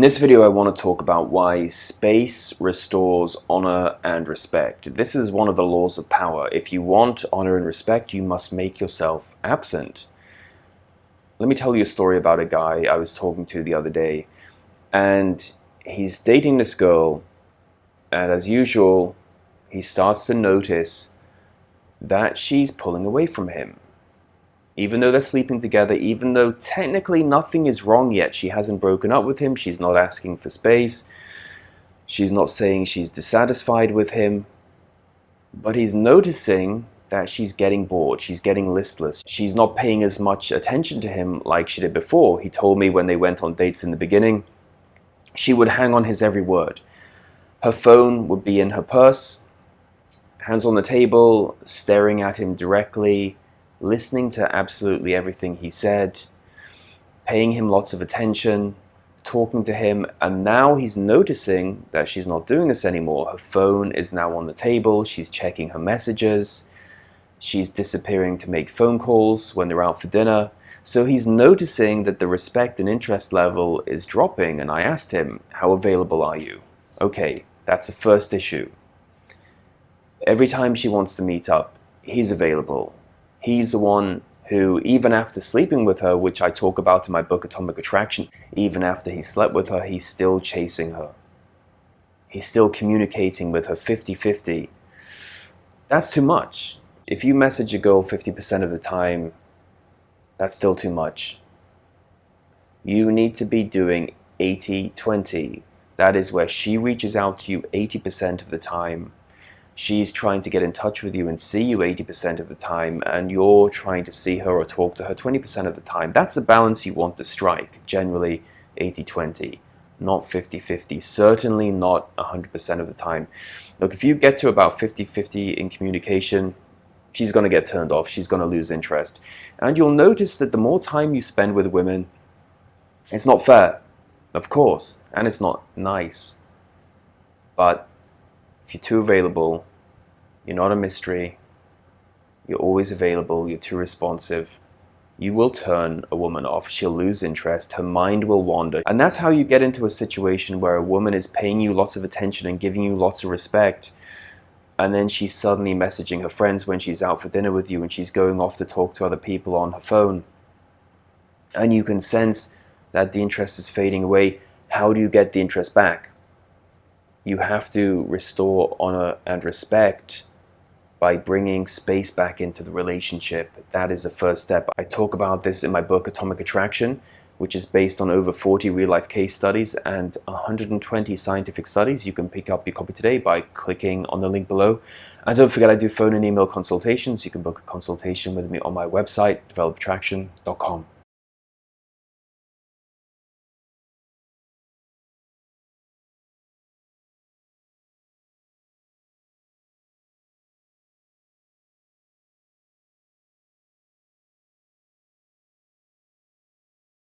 In this video, I want to talk about why space restores honor and respect. This is one of the laws of power. If you want honor and respect, you must make yourself absent. Let me tell you a story about a guy I was talking to the other day, and he's dating this girl, and as usual, he starts to notice that she's pulling away from him. Even though they're sleeping together, even though technically nothing is wrong yet, she hasn't broken up with him, she's not asking for space, she's not saying she's dissatisfied with him, but he's noticing that she's getting bored, she's getting listless, she's not paying as much attention to him like she did before. He told me when they went on dates in the beginning, she would hang on his every word. Her phone would be in her purse, hands on the table, staring at him directly, listening to absolutely everything he said, paying him lots of attention, talking to him, and now he's noticing that she's not doing this anymore. Her phone is now on the table, she's checking her messages, she's disappearing to make phone calls when they're out for dinner. So he's noticing that the respect and interest level is dropping, and I asked him, how available are you? Okay, that's the first issue. Every time she wants to meet up, he's available. He's the one who, even after sleeping with her, which I talk about in my book, Atomic Attraction, even after he slept with her, he's still chasing her. He's still communicating with her 50-50. That's too much. If you message a girl 50% of the time, that's still too much. You need to be doing 80-20. That is where she reaches out to you 80% of the time. She's trying to get in touch with you and see you 80% of the time, and you're trying to see her or talk to her 20% of the time. That's the balance you want to strike, generally 80-20, not 50-50, certainly not 100% of the time. Look, if you get to about 50-50 in communication, she's going to get turned off, she's going to lose interest. And you'll notice that the more time you spend with women, it's not fair, of course, and it's not nice. But if you're too available, you're not a mystery, you're always available, you're too responsive, you will turn a woman off. She'll lose interest, her mind will wander. And that's how you get into a situation where a woman is paying you lots of attention and giving you lots of respect, and then she's suddenly messaging her friends when she's out for dinner with you, and she's going off to talk to other people on her phone. And you can sense that the interest is fading away. How do you get the interest back? You have to restore honor and respect by bringing space back into the relationship. That is the first step. I talk about this in my book, Atomic Attraction, which is based on over 40 real-life case studies and 120 scientific studies. You can pick up your copy today by clicking on the link below. And don't forget, I do phone and email consultations. You can book a consultation with me on my website, developattraction.com.